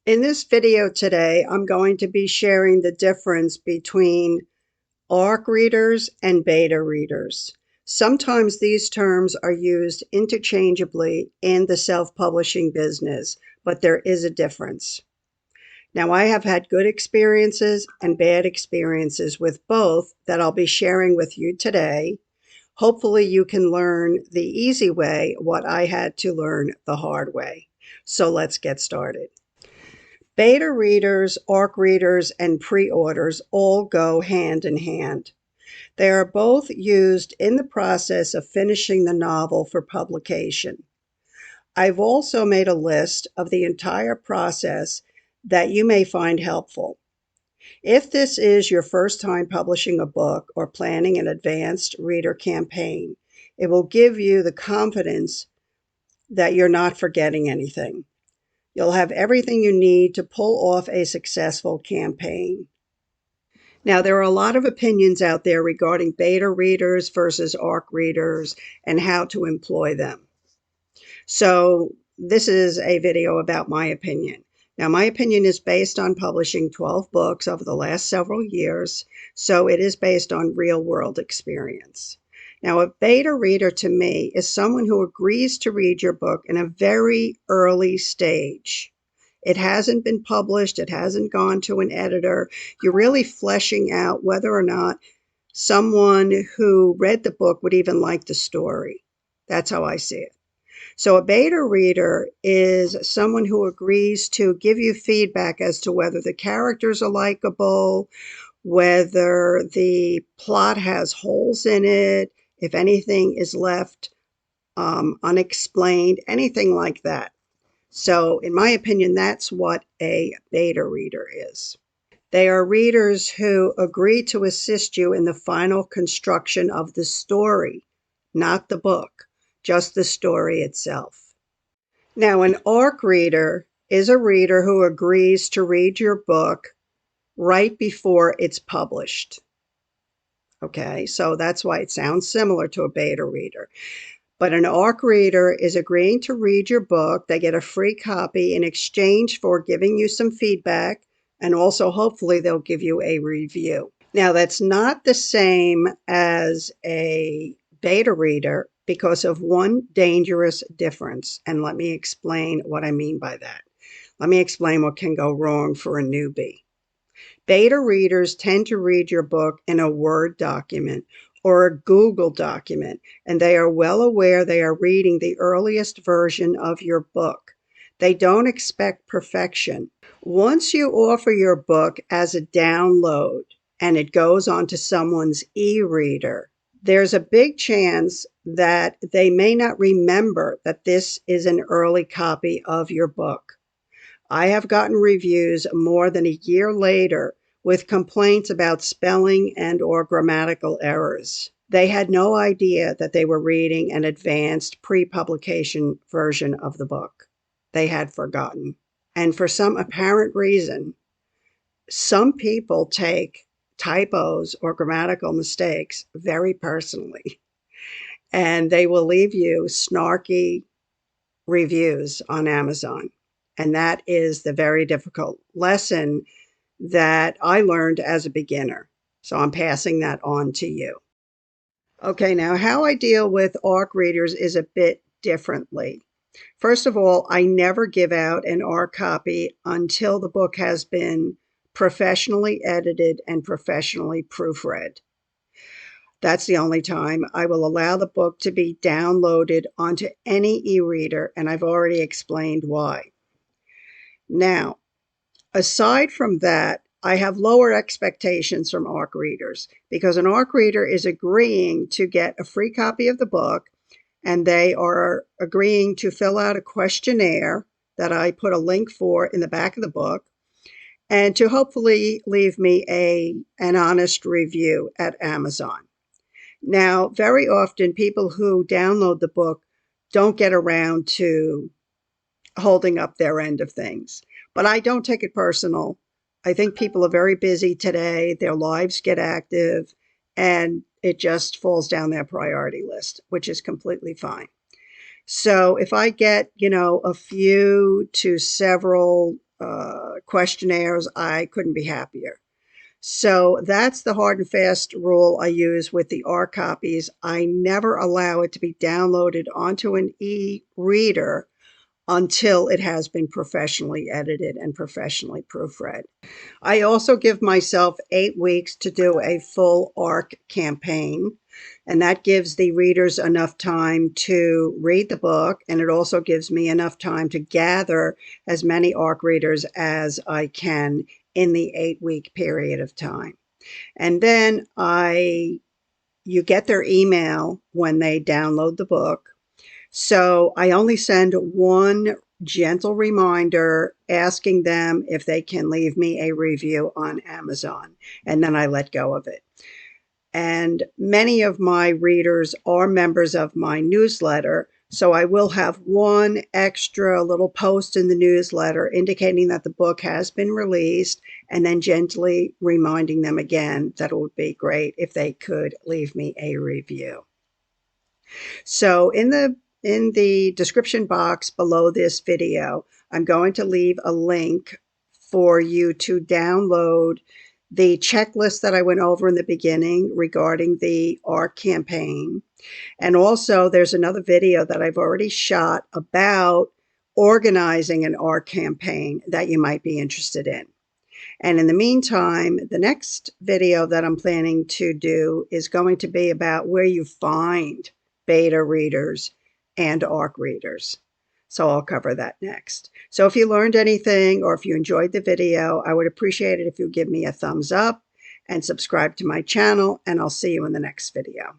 In this video today, I'm going to be sharing the difference between ARC readers and beta readers. Sometimes these terms are used interchangeably in the self-publishing business, but there is a difference. Now, I have had good experiences and bad experiences with both that I'll be sharing with you today. Hopefully you can learn the easy way what I had to learn the hard way. So let's get started. Beta readers, ARC readers, and pre-orders all go hand in hand. They are both used in the process of finishing the novel for publication. I've also made a list of the entire process that you may find helpful. If this is your first time publishing a book or planning an advanced reader campaign, it will give you the confidence that you're not forgetting anything. You'll have everything you need to pull off a successful campaign. Now, there are a lot of opinions out there regarding beta readers versus ARC readers and how to employ them. So this is a video about my opinion. Now, my opinion is based on publishing 12 books over the last several years, so it is based on real-world experience. Now, a beta reader to me is someone who agrees to read your book in a very early stage. It hasn't been published, it hasn't gone to an editor. You're really fleshing out whether or not someone who read the book would even like the story. That's how I see it. So a beta reader is someone who agrees to give you feedback as to whether the characters are likable, whether the plot has holes in it, if anything is left unexplained, anything like that. So in my opinion, that's what a beta reader is. They are readers who agree to assist you in the final construction of the story, not the book, just the story itself. Now, an ARC reader is a reader who agrees to read your book right before it's published. Okay, so that's why it sounds similar to a beta reader. But an ARC reader is agreeing to read your book. They get a free copy in exchange for giving you some feedback, and also hopefully they'll give you a review. Now, that's not the same as a beta reader because of one dangerous difference, and let me explain what I mean by that. Let me explain what can go wrong for a newbie. Beta readers tend to read your book in a Word document or a Google document, and they are well aware they are reading the earliest version of your book. They don't expect perfection. Once you offer your book as a download and it goes onto someone's e-reader, there's a big chance that they may not remember that this is an early copy of your book. I have gotten reviews more than a year later with complaints about spelling and or grammatical errors. They had no idea that they were reading an advanced pre-publication version of the book. They had forgotten. And for some apparent reason, some people take typos or grammatical mistakes very personally, and they will leave you snarky reviews on Amazon. And that is the very difficult lesson that I learned as a beginner. So I'm passing that on to you. Okay, now how I deal with ARC readers is a bit differently. First of all, I never give out an ARC copy until the book has been professionally edited and professionally proofread. That's the only time I will allow the book to be downloaded onto any e-reader, and I've already explained why. Now, aside from that, I have lower expectations from ARC readers because an ARC reader is agreeing to get a free copy of the book, and they are agreeing to fill out a questionnaire that I put a link for in the back of the book, and to hopefully leave me an honest review at Amazon. Now, very often people who download the book don't get around to holding up their end of things. But I don't take it personal. I think people are very busy today. Their lives get active, and it just falls down their priority list, which is completely fine. So if I get, a few to several questionnaires, I couldn't be happier. So that's the hard and fast rule I use with the R copies. I never allow it to be downloaded onto an e-reader until it has been professionally edited and professionally proofread. I also give myself 8 weeks to do a full ARC campaign, and that gives the readers enough time to read the book, and it also gives me enough time to gather as many ARC readers as I can in the 8-week period of time. And then you get their email when they download the book. So I only send one gentle reminder asking them if they can leave me a review on Amazon, and then I let go of it. And many of my readers are members of my newsletter, so I will have one extra little post in the newsletter indicating that the book has been released, and then gently reminding them again that it would be great if they could leave me a review. So in the description box below this video, I'm going to leave a link for you to download the checklist that I went over in the beginning regarding the ARC campaign. And also there's another video that I've already shot about organizing an ARC campaign that you might be interested in. And in the meantime, the next video that I'm planning to do is going to be about where you find beta readers and ARC readers. So I'll cover that next. So if you learned anything or if you enjoyed the video, I would appreciate it if you give me a thumbs up and subscribe to my channel, and I'll see you in the next video.